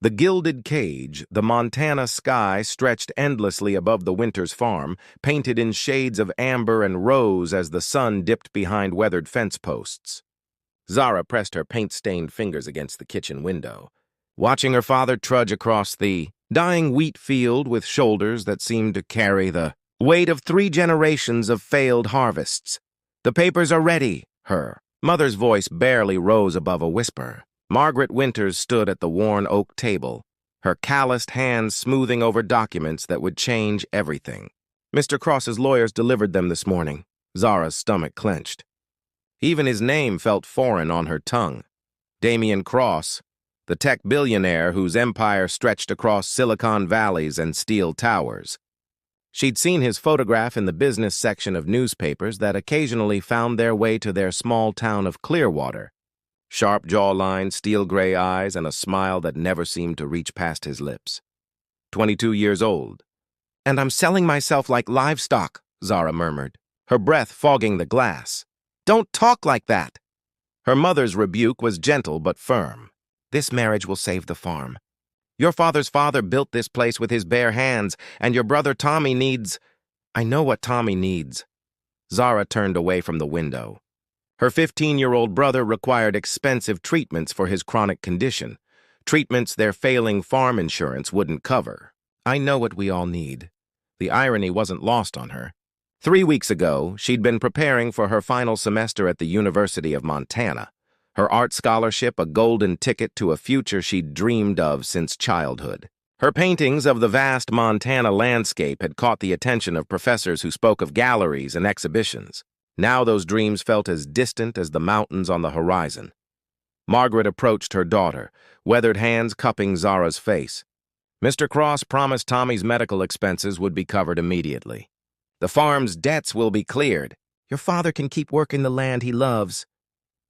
The gilded cage, the Montana sky stretched endlessly above the Winters farm, painted in shades of amber and rose as the sun dipped behind weathered fence posts. Zara pressed her paint-stained fingers against the kitchen window, watching her father trudge across the dying wheat field with shoulders that seemed to carry the weight of 3 generations of failed harvests. "The papers are ready," her mother's voice barely rose above a whisper. Margaret Winters stood at the worn oak table, her calloused hands smoothing over documents that would change everything. "Mr. Cross's lawyers delivered them this morning." Zara's stomach clenched. Even his name felt foreign on her tongue. Damien Cross, the tech billionaire whose empire stretched across Silicon Valleys and steel towers. She'd seen his photograph in the business section of newspapers that occasionally found their way to their small town of Clearwater. Sharp jawline, steel-gray eyes, and a smile that never seemed to reach past his lips. 22 years old. "And I'm selling myself like livestock," Zara murmured, her breath fogging the glass. "Don't talk like that." Her mother's rebuke was gentle but firm. "This marriage will save the farm. Your father's father built this place with his bare hands, and your brother Tommy needs—" "I know what Tommy needs." Zara turned away from the window. Her 15-year-old brother required expensive treatments for his chronic condition, treatments their failing farm insurance wouldn't cover. "I know what we all need." The irony wasn't lost on her. 3 weeks ago, she'd been preparing for her final semester at the University of Montana, her art scholarship a golden ticket to a future she'd dreamed of since childhood. Her paintings of the vast Montana landscape had caught the attention of professors who spoke of galleries and exhibitions. Now those dreams felt as distant as the mountains on the horizon. Margaret approached her daughter, weathered hands cupping Zara's face. "Mr. Cross promised Tommy's medical expenses would be covered immediately. The farm's debts will be cleared. Your father can keep working the land he loves."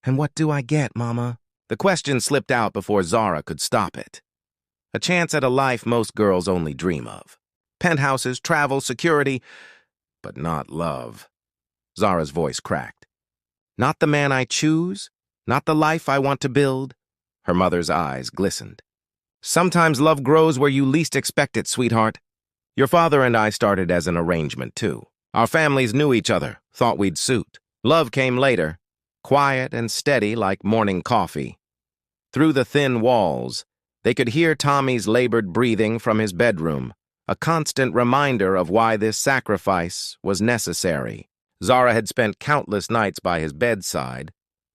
"And what do I get, Mama?" The question slipped out before Zara could stop it. A chance at a life most girls only dream of. Penthouses, travel, security, but not love. Zara's voice cracked. "Not the man I choose? Not the life I want to build?" Her mother's eyes glistened. "Sometimes love grows where you least expect it, sweetheart. Your father and I started as an arrangement, too. Our families knew each other, thought we'd suit. Love came later, quiet and steady like morning coffee. Through the thin walls, they could hear Tommy's labored breathing from his bedroom, a constant reminder of why this sacrifice was necessary. Zara had spent countless nights by his bedside,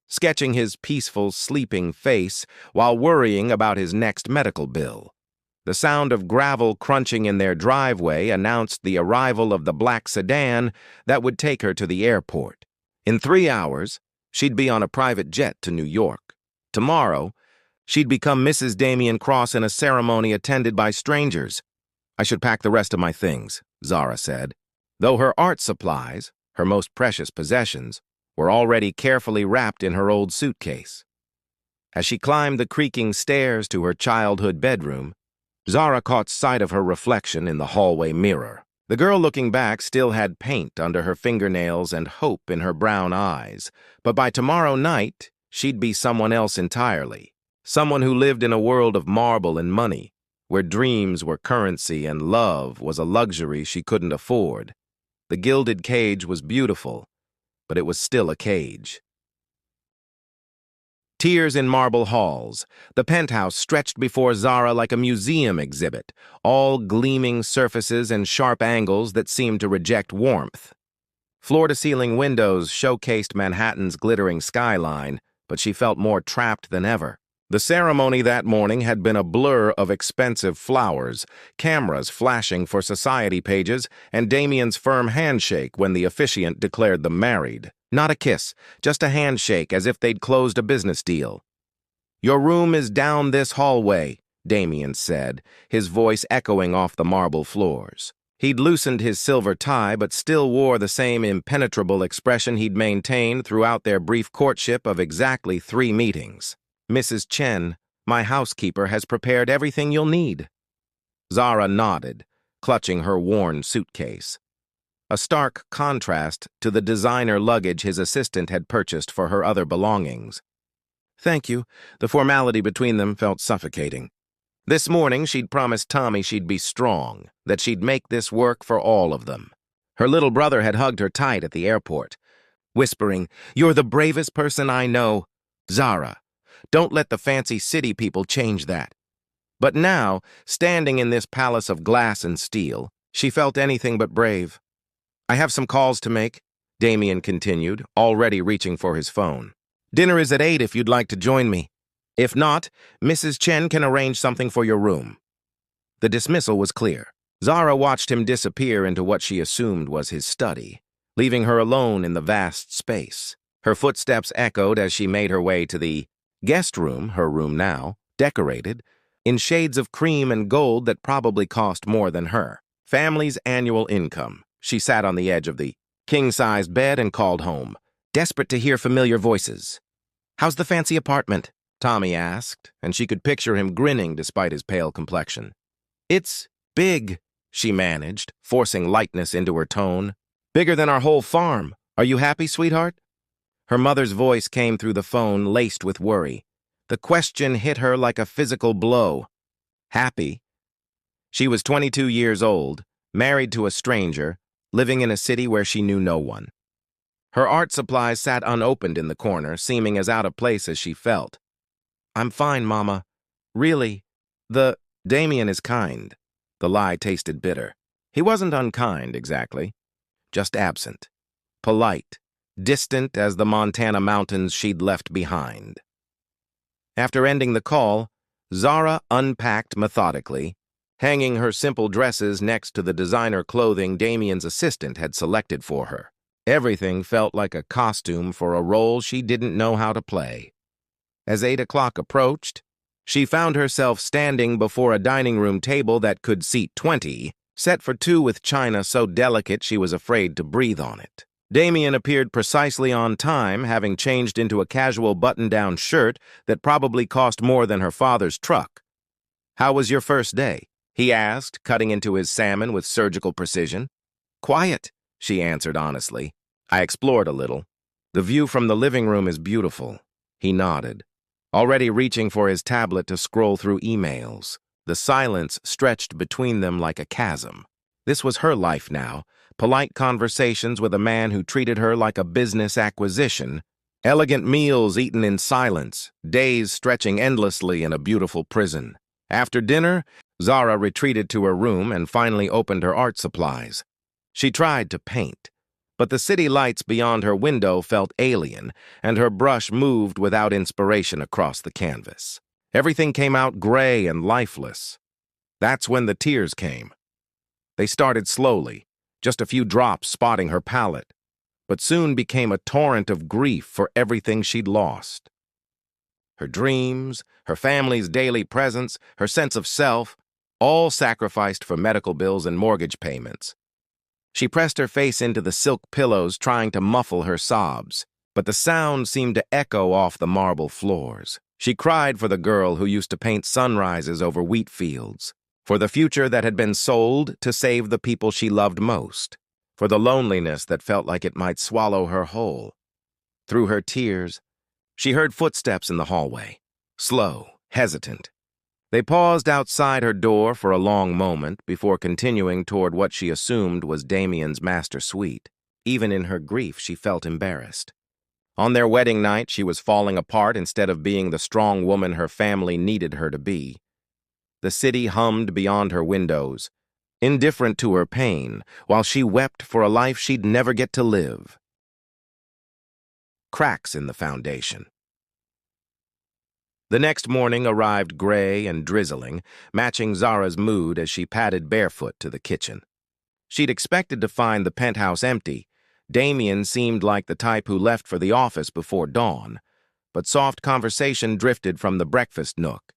sketching his peaceful, sleeping face while worrying about his next medical bill. The sound of gravel crunching in their driveway announced the arrival of the black sedan that would take her to the airport. In 3 hours, she'd be on a private jet to New York. Tomorrow, she'd become Mrs. Damien Cross in a ceremony attended by strangers. "I should pack the rest of my things," Zara said, though her art supplies, her most precious possessions, were already carefully wrapped in her old suitcase. As she climbed the creaking stairs to her childhood bedroom, Zara caught sight of her reflection in the hallway mirror. The girl looking back still had paint under her fingernails and hope in her brown eyes, but by tomorrow night, she'd be someone else entirely. Someone who lived in a world of marble and money, where dreams were currency and love was a luxury she couldn't afford. The gilded cage was beautiful, but it was still a cage. Tears in marble halls. The penthouse stretched before Zara like a museum exhibit, all gleaming surfaces and sharp angles that seemed to reject warmth. Floor-to-ceiling windows showcased Manhattan's glittering skyline, but she felt more trapped than ever. The ceremony that morning had been a blur of expensive flowers, cameras flashing for society pages, and Damien's firm handshake when the officiant declared them married. Not a kiss, just a handshake as if they'd closed a business deal. "Your room is down this hallway," Damien said, his voice echoing off the marble floors. He'd loosened his silver tie but still wore the same impenetrable expression he'd maintained throughout their brief courtship of exactly 3 meetings. "Mrs. Chen, my housekeeper, has prepared everything you'll need." Zara nodded, clutching her worn suitcase. A stark contrast to the designer luggage his assistant had purchased for her other belongings. "Thank you." The formality between them felt suffocating. This morning, she'd promised Tommy she'd be strong, that she'd make this work for all of them. Her little brother had hugged her tight at the airport, whispering, "You're the bravest person I know. Zara, don't let the fancy city people change that." But now, standing in this palace of glass and steel, she felt anything but brave. "I have some calls to make," Damien continued, already reaching for his phone. "Dinner is at 8 if you'd like to join me. If not, Mrs. Chen can arrange something for your room." The dismissal was clear. Zara watched him disappear into what she assumed was his study, leaving her alone in the vast space. Her footsteps echoed as she made her way to the guest room, her room now, decorated, in shades of cream and gold that probably cost more than her family's annual income. She sat on the edge of the king-sized bed and called home, desperate to hear familiar voices. "How's the fancy apartment?" Tommy asked, and she could picture him grinning despite his pale complexion. "It's big," she managed, forcing lightness into her tone. "Bigger than our whole farm. Are you happy, sweetheart?" Her mother's voice came through the phone, laced with worry. The question hit her like a physical blow. Happy? She was 22 years old, married to a stranger, living in a city where she knew no one. Her art supplies sat unopened in the corner, seeming as out of place as she felt. "I'm fine, Mama. Really. Damien is kind." The lie tasted bitter. He wasn't unkind, exactly. Just absent. Polite. Distant as the Montana mountains she'd left behind. After ending the call, Zara unpacked methodically, hanging her simple dresses next to the designer clothing Damien's assistant had selected for her. Everything felt like a costume for a role she didn't know how to play. As 8 o'clock approached, she found herself standing before a dining room table that could seat 20, set for 2 with china so delicate she was afraid to breathe on it. Damien appeared precisely on time, having changed into a casual button-down shirt that probably cost more than her father's truck. "How was your first day?" he asked, cutting into his salmon with surgical precision. "Quiet," she answered honestly. "I explored a little. The view from the living room is beautiful." He nodded, already reaching for his tablet to scroll through emails. The silence stretched between them like a chasm. This was her life now, polite conversations with a man who treated her like a business acquisition, elegant meals eaten in silence, days stretching endlessly in a beautiful prison. After dinner, Zara retreated to her room and finally opened her art supplies. She tried to paint, but the city lights beyond her window felt alien, and her brush moved without inspiration across the canvas. Everything came out gray and lifeless. That's when the tears came. They started slowly, just a few drops spotting her palette, but soon became a torrent of grief for everything she'd lost. Her dreams, her family's daily presence, her sense of self, all sacrificed for medical bills and mortgage payments. She pressed her face into the silk pillows, trying to muffle her sobs, but the sound seemed to echo off the marble floors. She cried for the girl who used to paint sunrises over wheat fields, for the future that had been sold to save the people she loved most, for the loneliness that felt like it might swallow her whole. Through her tears, she heard footsteps in the hallway, slow, hesitant. They paused outside her door for a long moment before continuing toward what she assumed was Damien's master suite. Even in her grief, she felt embarrassed. On their wedding night, she was falling apart instead of being the strong woman her family needed her to be. The city hummed beyond her windows, indifferent to her pain, while she wept for a life she'd never get to live. Cracks in the foundation. The next morning arrived gray and drizzling, matching Zara's mood as she padded barefoot to the kitchen. She'd expected to find the penthouse empty. Damien seemed like the type who left for the office before dawn, but soft conversation drifted from the breakfast nook.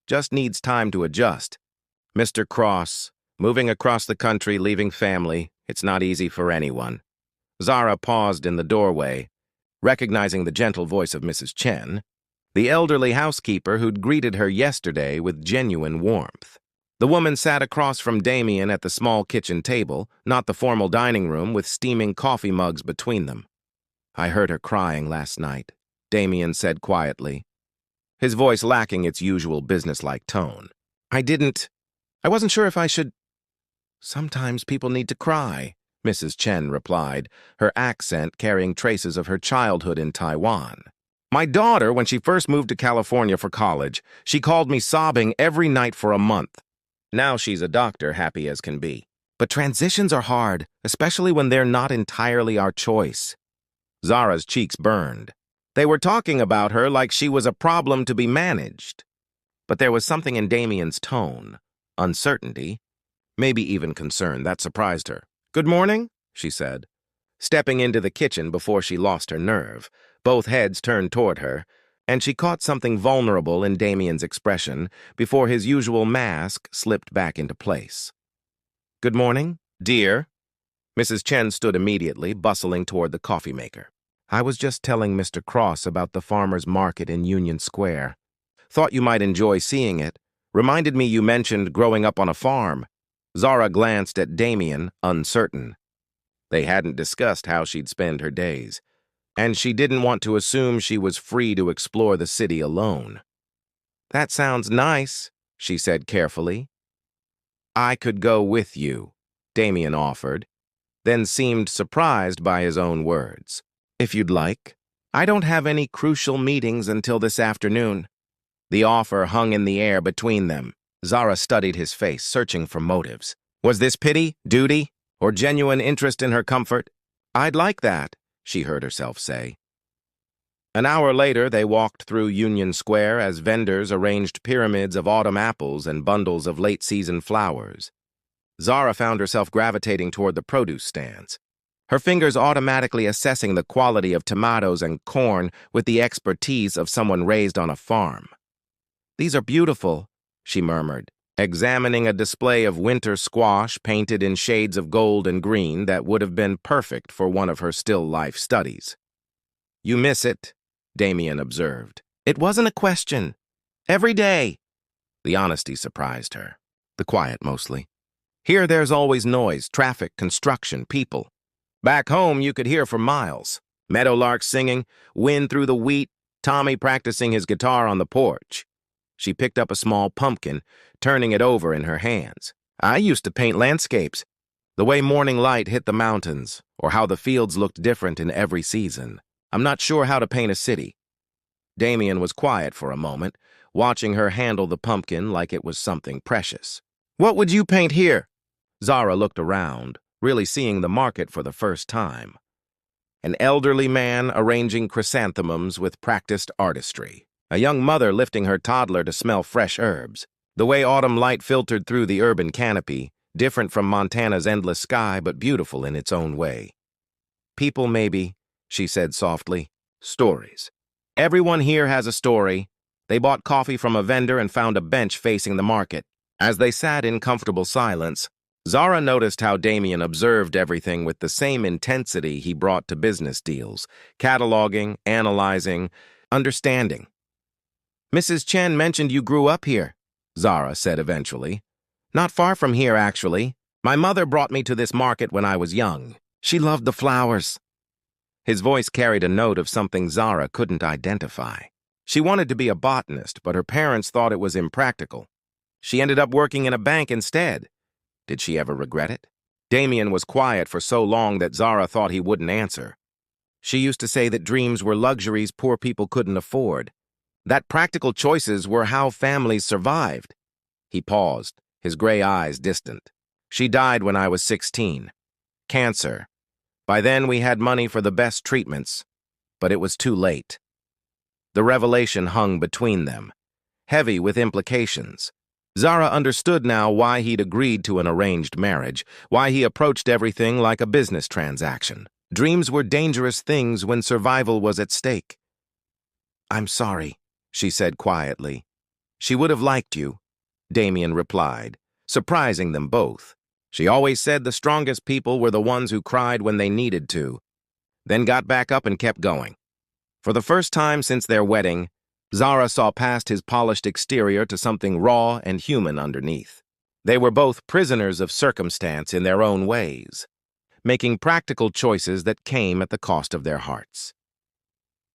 "Just needs time to adjust. Mr. Cross, moving across the country, leaving family. It's not easy for anyone." Zara paused in the doorway, recognizing the gentle voice of Mrs. Chen, the elderly housekeeper who'd greeted her yesterday with genuine warmth. The woman sat across from Damien at the small kitchen table, not the formal dining room, with steaming coffee mugs between them. "I heard her crying last night," Damien said quietly, his voice lacking its usual businesslike tone. I wasn't sure if I should. Sometimes people need to cry, Mrs. Chen replied, her accent carrying traces of her childhood in Taiwan. My daughter, when she first moved to California for college, she called me sobbing every night for a month. Now she's a doctor, happy as can be. But transitions are hard, especially when they're not entirely our choice. Zara's cheeks burned. They were talking about her like she was a problem to be managed. But there was something in Damien's tone, uncertainty, maybe even concern, that surprised her. Good morning, she said, stepping into the kitchen before she lost her nerve. Both heads turned toward her, and she caught something vulnerable in Damien's expression before his usual mask slipped back into place. Good morning, dear. Mrs. Chen stood immediately, bustling toward the coffee maker. I was just telling Mr. Cross about the farmer's market in Union Square. Thought you might enjoy seeing it. Reminded me you mentioned growing up on a farm. Zara glanced at Damien, uncertain. They hadn't discussed how she'd spend her days, and she didn't want to assume she was free to explore the city alone. That sounds nice, she said carefully. I could go with you, Damien offered, then seemed surprised by his own words. If you'd like. I don't have any crucial meetings until this afternoon. The offer hung in the air between them. Zara studied his face, searching for motives. Was this pity, duty, or genuine interest in her comfort? I'd like that, she heard herself say. An hour later, they walked through Union Square as vendors arranged pyramids of autumn apples and bundles of late-season flowers. Zara found herself gravitating toward the produce stands, her fingers automatically assessing the quality of tomatoes and corn with the expertise of someone raised on a farm. These are beautiful, she murmured, examining a display of winter squash painted in shades of gold and green that would have been perfect for one of her still-life studies. You miss it, Damien observed. It wasn't a question. Every day. The honesty surprised her. The quiet, mostly. Here there's always noise, traffic, construction, people. Back home, you could hear for miles. Meadowlarks singing, wind through the wheat, Tommy practicing his guitar on the porch. She picked up a small pumpkin, turning it over in her hands. I used to paint landscapes. The way morning light hit the mountains, or how the fields looked different in every season. I'm not sure how to paint a city. Damien was quiet for a moment, watching her handle the pumpkin like it was something precious. What would you paint here? Zara looked around, really seeing the market for the first time. An elderly man arranging chrysanthemums with practiced artistry. A young mother lifting her toddler to smell fresh herbs. The way autumn light filtered through the urban canopy, different from Montana's endless sky, but beautiful in its own way. People, maybe, she said softly. Stories. Everyone here has a story. They bought coffee from a vendor and found a bench facing the market. As they sat in comfortable silence, Zara noticed how Damien observed everything with the same intensity he brought to business deals, cataloging, analyzing, understanding. Mrs. Chen mentioned you grew up here, Zara said eventually. Not far from here, actually. My mother brought me to this market when I was young. She loved the flowers. His voice carried a note of something Zara couldn't identify. She wanted to be a botanist, but her parents thought it was impractical. She ended up working in a bank instead. Did she ever regret it? Damien was quiet for so long that Zara thought he wouldn't answer. She used to say that dreams were luxuries poor people couldn't afford, that practical choices were how families survived. He paused, his gray eyes distant. She died when I was 16. Cancer. By then we had money for the best treatments, but it was too late. The revelation hung between them, heavy with implications. Zara understood now why he'd agreed to an arranged marriage, why he approached everything like a business transaction. Dreams were dangerous things when survival was at stake. I'm sorry, she said quietly. She would have liked you, Damien replied, surprising them both. She always said the strongest people were the ones who cried when they needed to, then got back up and kept going. For the first time since their wedding, Zara saw past his polished exterior to something raw and human underneath. They were both prisoners of circumstance in their own ways, making practical choices that came at the cost of their hearts.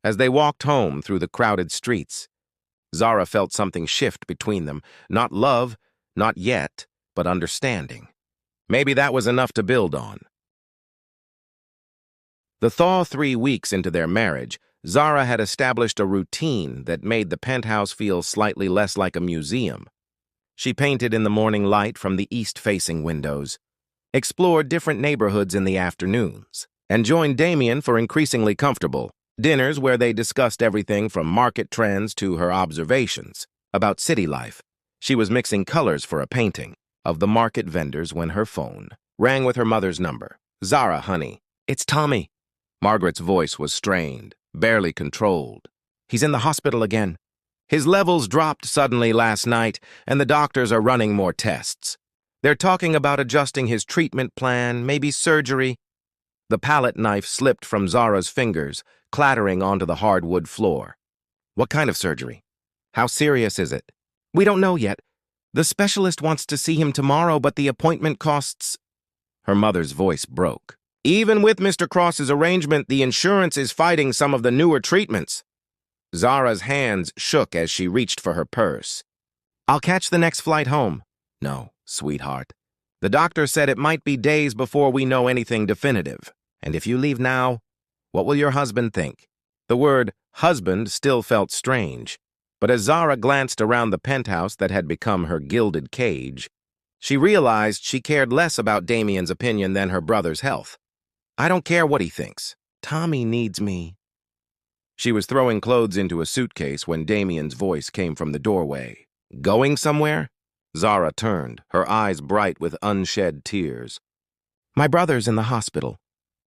As they walked home through the crowded streets, Zara felt something shift between them. Not love, not yet, but understanding. Maybe that was enough to build on. The thaw 3 weeks into their marriage, Zara had established a routine that made the penthouse feel slightly less like a museum. She painted in the morning light from the east-facing windows, explored different neighborhoods in the afternoons, and joined Damien for increasingly comfortable dinners where they discussed everything from market trends to her observations about city life. She was mixing colors for a painting of the market vendors when her phone rang with her mother's number. "Zara, honey, it's Tommy." Margaret's voice was strained, barely controlled. "He's in the hospital again. His levels dropped suddenly last night, and the doctors are running more tests. They're talking about adjusting his treatment plan, maybe surgery." The palette knife slipped from Zara's fingers, clattering onto the hardwood floor. "What kind of surgery? How serious is it?" "We don't know yet. The specialist wants to see him tomorrow, but the appointment costs—" Her mother's voice broke. "Even with Mr. Cross's arrangement, the insurance is fighting some of the newer treatments." Zara's hands shook as she reached for her purse. "I'll catch the next flight home." "No, sweetheart. The doctor said it might be days before we know anything definitive. And if you leave now, what will your husband think?" The word husband still felt strange, but as Zara glanced around the penthouse that had become her gilded cage, she realized she cared less about Damien's opinion than her brother's health. "I don't care what he thinks. Tommy needs me." She was throwing clothes into a suitcase when Damien's voice came from the doorway. "Going somewhere?" Zara turned, her eyes bright with unshed tears. "My brother's in the hospital.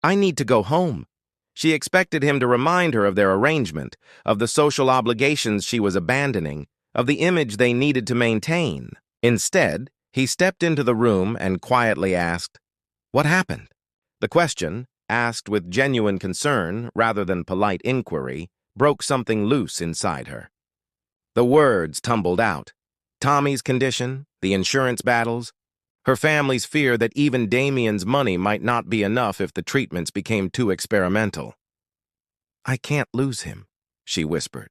I need to go home." She expected him to remind her of their arrangement, of the social obligations she was abandoning, of the image they needed to maintain. Instead, he stepped into the room and quietly asked, "What happened?" The question, asked with genuine concern rather than polite inquiry, broke something loose inside her. The words tumbled out. Tommy's condition, the insurance battles, her family's fear that even Damien's money might not be enough if the treatments became too experimental. "I can't lose him," she whispered.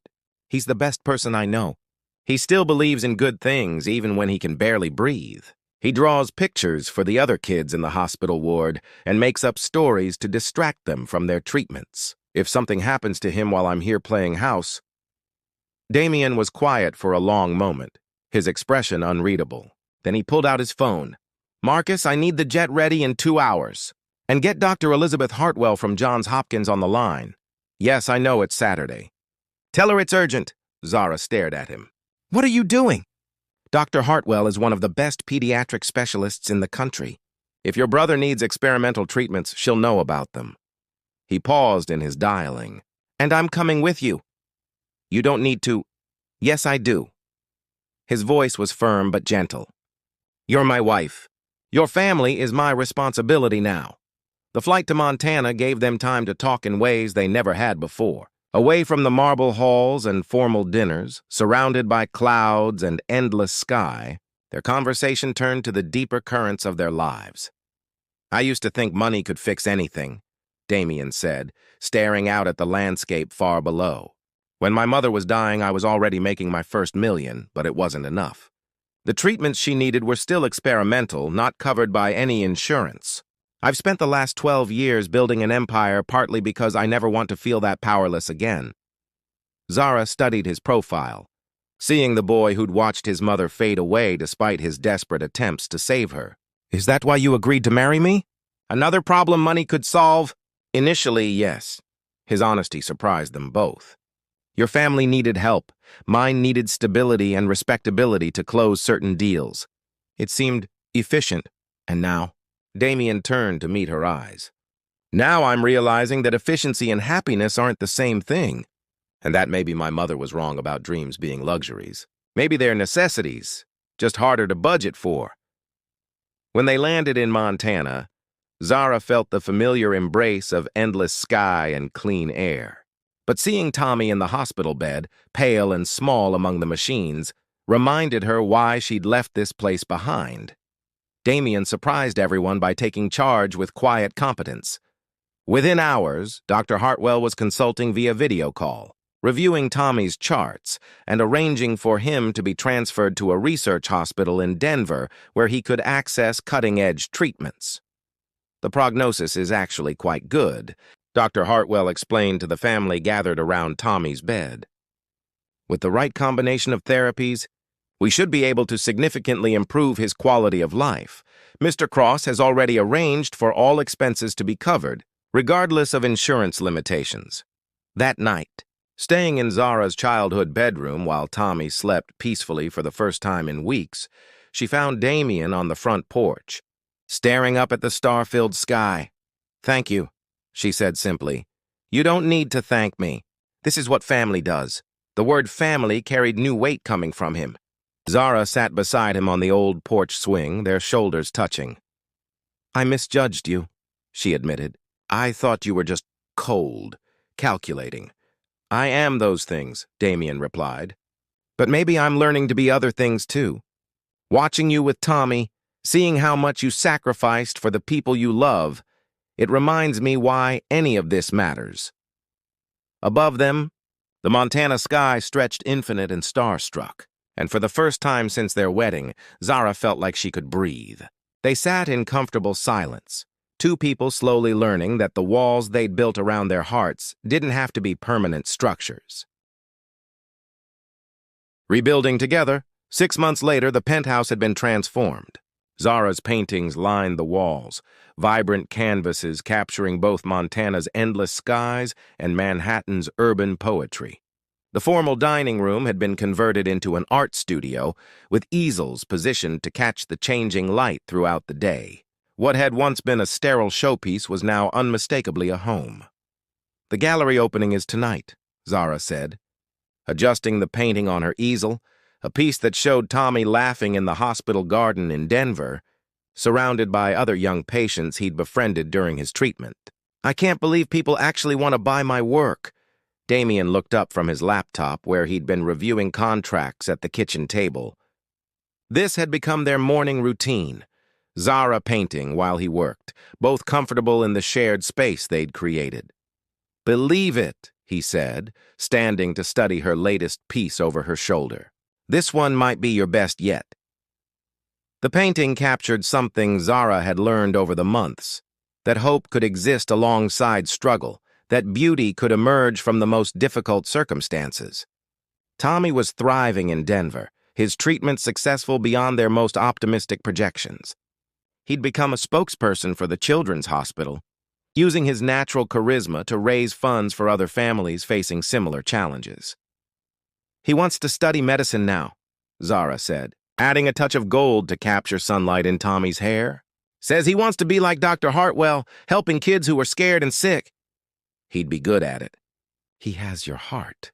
"He's the best person I know. He still believes in good things even when he can barely breathe. He draws pictures for the other kids in the hospital ward and makes up stories to distract them from their treatments. If something happens to him while I'm here playing house—" Damien was quiet for a long moment, his expression unreadable. Then he pulled out his phone. "Marcus, I need the jet ready in 2 hours. And get Dr. Elizabeth Hartwell from Johns Hopkins on the line. Yes, I know it's Saturday." "Tell her it's urgent." Zara stared at him. "What are you doing?" "Dr. Hartwell is one of the best pediatric specialists in the country. If your brother needs experimental treatments, she'll know about them." He paused in his dialing. "And I'm coming with you." "You don't need to." "Yes, I do." His voice was firm but gentle. "You're my wife. Your family is my responsibility now." The flight to Montana gave them time to talk in ways they never had before. Away from the marble halls and formal dinners, surrounded by clouds and endless sky, their conversation turned to the deeper currents of their lives. "I used to think money could fix anything," Damien said, staring out at the landscape far below. "When my mother was dying, I was already making my first $1 million, but it wasn't enough. The treatments she needed were still experimental, not covered by any insurance. I've spent the last 12 years building an empire partly because I never want to feel that powerless again." Zara studied his profile, seeing the boy who'd watched his mother fade away despite his desperate attempts to save her. "Is that why you agreed to marry me? Another problem money could solve?" "Initially, yes." His honesty surprised them both. "Your family needed help. Mine needed stability and respectability to close certain deals. It seemed efficient. And now?" Damien turned to meet her eyes. "Now I'm realizing that efficiency and happiness aren't the same thing. And that maybe my mother was wrong about dreams being luxuries. Maybe they're necessities, just harder to budget for." When they landed in Montana, Zara felt the familiar embrace of endless sky and clean air. But seeing Tommy in the hospital bed, pale and small among the machines, reminded her why she'd left this place behind. Damien surprised everyone by taking charge with quiet competence. Within hours, Dr. Hartwell was consulting via video call, reviewing Tommy's charts and arranging for him to be transferred to a research hospital in Denver where he could access cutting-edge treatments. The prognosis is actually quite good, Dr. Hartwell explained to the family gathered around Tommy's bed. With the right combination of therapies, we should be able to significantly improve his quality of life. Mr. Cross has already arranged for all expenses to be covered, regardless of insurance limitations. That night, staying in Zara's childhood bedroom while Tommy slept peacefully for the first time in weeks, she found Damien on the front porch, staring up at the star-filled sky. "Thank you," she said simply. "You don't need to thank me. This is what family does." The word family carried new weight coming from him. Zara sat beside him on the old porch swing, their shoulders touching. "I misjudged you," she admitted. "I thought you were just cold, calculating." "I am those things," Damien replied. "But maybe I'm learning to be other things too. Watching you with Tommy, seeing how much you sacrificed for the people you love, it reminds me why any of this matters." Above them, the Montana sky stretched infinite and star-struck, and for the first time since their wedding, Zara felt like she could breathe. They sat in comfortable silence, two people slowly learning that the walls they'd built around their hearts didn't have to be permanent structures. Rebuilding together, 6 months later, the penthouse had been transformed. Zara's paintings lined the walls, vibrant canvases capturing both Montana's endless skies and Manhattan's urban poetry. The formal dining room had been converted into an art studio, with easels positioned to catch the changing light throughout the day. What had once been a sterile showpiece was now unmistakably a home. "The gallery opening is tonight," Zara said, adjusting the painting on her easel, a piece that showed Tommy laughing in the hospital garden in Denver, surrounded by other young patients he'd befriended during his treatment. "I can't believe people actually want to buy my work." Damien looked up from his laptop where he'd been reviewing contracts at the kitchen table. This had become their morning routine, Zara painting while he worked, both comfortable in the shared space they'd created. "Believe it," he said, standing to study her latest piece over her shoulder. "This one might be your best yet." The painting captured something Zara had learned over the months, that hope could exist alongside struggle, that beauty could emerge from the most difficult circumstances. Tommy was thriving in Denver, his treatment successful beyond their most optimistic projections. He'd become a spokesperson for the children's hospital, using his natural charisma to raise funds for other families facing similar challenges. "He wants to study medicine now," Zara said, adding a touch of gold to capture sunlight in Tommy's hair. "Says he wants to be like Dr. Hartwell, helping kids who are scared and sick. He'd be good at it." "He has your heart."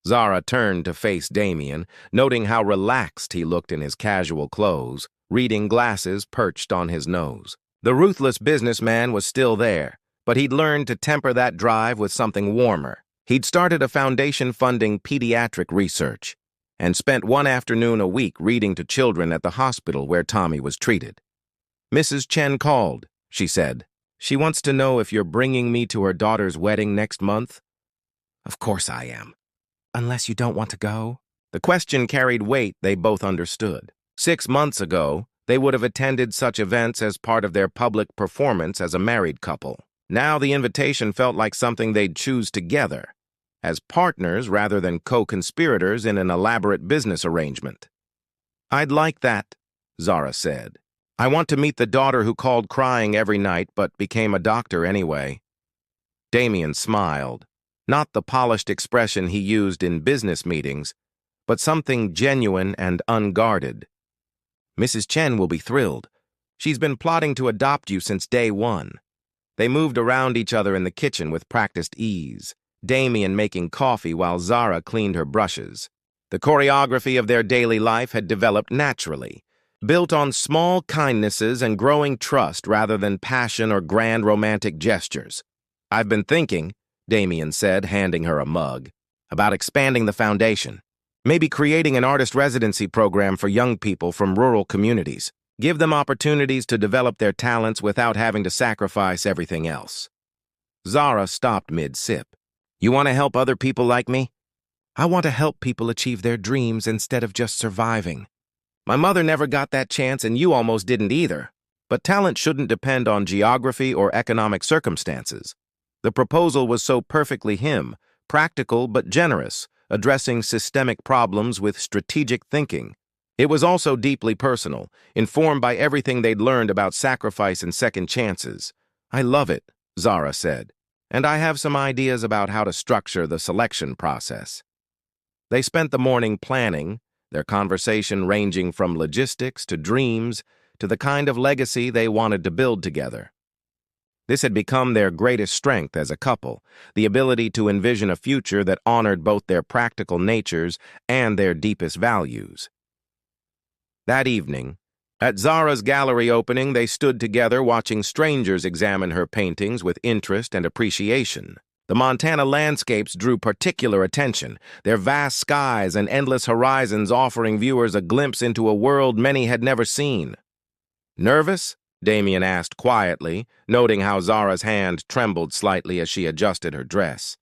Zara turned to face Damien, noting how relaxed he looked in his casual clothes, reading glasses perched on his nose. The ruthless businessman was still there, but he'd learned to temper that drive with something warmer. He'd started a foundation funding pediatric research and spent one afternoon a week reading to children at the hospital where Tommy was treated. "Mrs. Chen called," she said. "She wants to know if you're bringing me to her daughter's wedding next month." "Of course I am. Unless you don't want to go?" The question carried weight they both understood. 6 months ago, they would have attended such events as part of their public performance as a married couple. Now the invitation felt like something they'd choose together, as partners rather than co-conspirators in an elaborate business arrangement. "I'd like that," Zara said. "I want to meet the daughter who called crying every night but became a doctor anyway." Damien smiled, not the polished expression he used in business meetings, but something genuine and unguarded. "Mrs. Chen will be thrilled. She's been plotting to adopt you since day one." They moved around each other in the kitchen with practiced ease, Damien making coffee while Zara cleaned her brushes. The choreography of their daily life had developed naturally, built on small kindnesses and growing trust rather than passion or grand romantic gestures. "I've been thinking," Damien said, handing her a mug, "about expanding the foundation. Maybe creating an artist residency program for young people from rural communities. Give them opportunities to develop their talents without having to sacrifice everything else." Zara stopped mid-sip. You want to help other people like me? I want to help people achieve their dreams instead of just surviving. My mother never got that chance and you almost didn't either. But talent shouldn't depend on geography or economic circumstances. The proposal was so perfectly him, practical but generous, addressing systemic problems with strategic thinking. It was also deeply personal, informed by everything they'd learned about sacrifice and second chances. I love it, Zara said, and I have some ideas about how to structure the selection process. They spent the morning planning, their conversation ranging from logistics to dreams to the kind of legacy they wanted to build together. This had become their greatest strength as a couple, the ability to envision a future that honored both their practical natures and their deepest values. That evening, at Zara's gallery opening, they stood together watching strangers examine her paintings with interest and appreciation. The Montana landscapes drew particular attention, their vast skies and endless horizons offering viewers a glimpse into a world many had never seen. Nervous? Damien asked quietly, noting how Zara's hand trembled slightly as she adjusted her dress.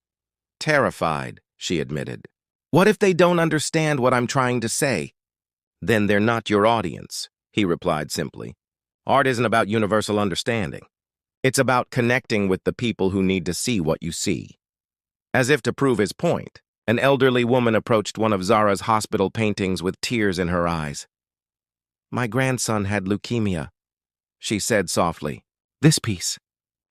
Terrified, she admitted. What if they don't understand what I'm trying to say? Then they're not your audience, he replied simply. Art isn't about universal understanding. It's about connecting with the people who need to see what you see. As if to prove his point, an elderly woman approached one of Zara's hospital paintings with tears in her eyes. My grandson had leukemia, she said softly. This piece.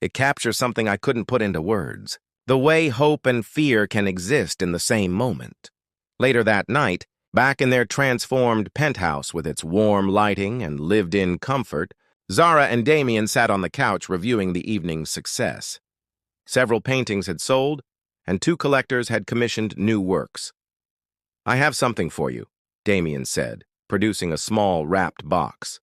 It captures something I couldn't put into words. The way hope and fear can exist in the same moment. Later that night, back in their transformed penthouse with its warm lighting and lived-in comfort, Zara and Damien sat on the couch reviewing the evening's success. Several paintings had sold, and 2 collectors had commissioned new works. I have something for you, Damien said, producing a small wrapped box.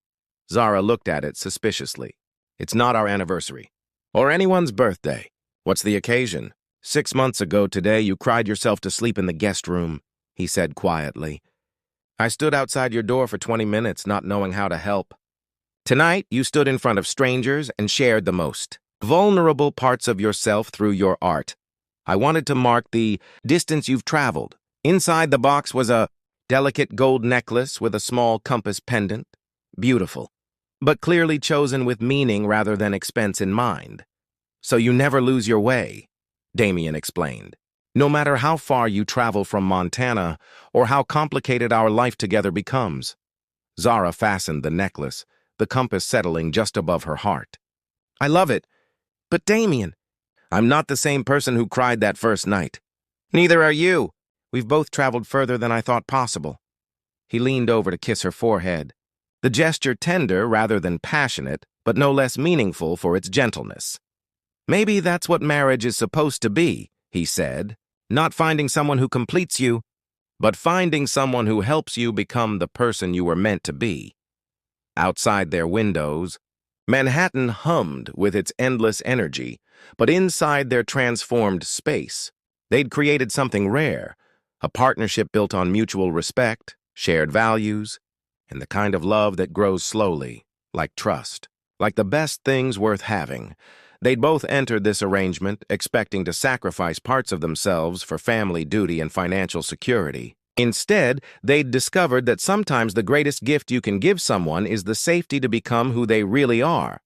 Zara looked at it suspiciously. It's not our anniversary, or anyone's birthday. What's the occasion? 6 months ago today, you cried yourself to sleep in the guest room, he said quietly. I stood outside your door for 20 minutes, not knowing how to help. Tonight, you stood in front of strangers and shared the most vulnerable parts of yourself through your art. I wanted to mark the distance you've traveled. Inside the box was a delicate gold necklace with a small compass pendant. Beautiful, but clearly chosen with meaning rather than expense in mind. So you never lose your way, Damien explained. No matter how far you travel from Montana or how complicated our life together becomes. Zara fastened the necklace, the compass settling just above her heart. I love it, but Damien, I'm not the same person who cried that first night. Neither are you. We've both traveled further than I thought possible. He leaned over to kiss her forehead. The gesture tender rather than passionate, but no less meaningful for its gentleness. Maybe that's what marriage is supposed to be, he said. Not finding someone who completes you, but finding someone who helps you become the person you were meant to be. Outside their windows, Manhattan hummed with its endless energy, but inside their transformed space, they'd created something rare, a partnership built on mutual respect, shared values, and the kind of love that grows slowly, like trust, like the best things worth having. They'd both entered this arrangement expecting to sacrifice parts of themselves for family duty and financial security. Instead, they'd discovered that sometimes the greatest gift you can give someone is the safety to become who they really are,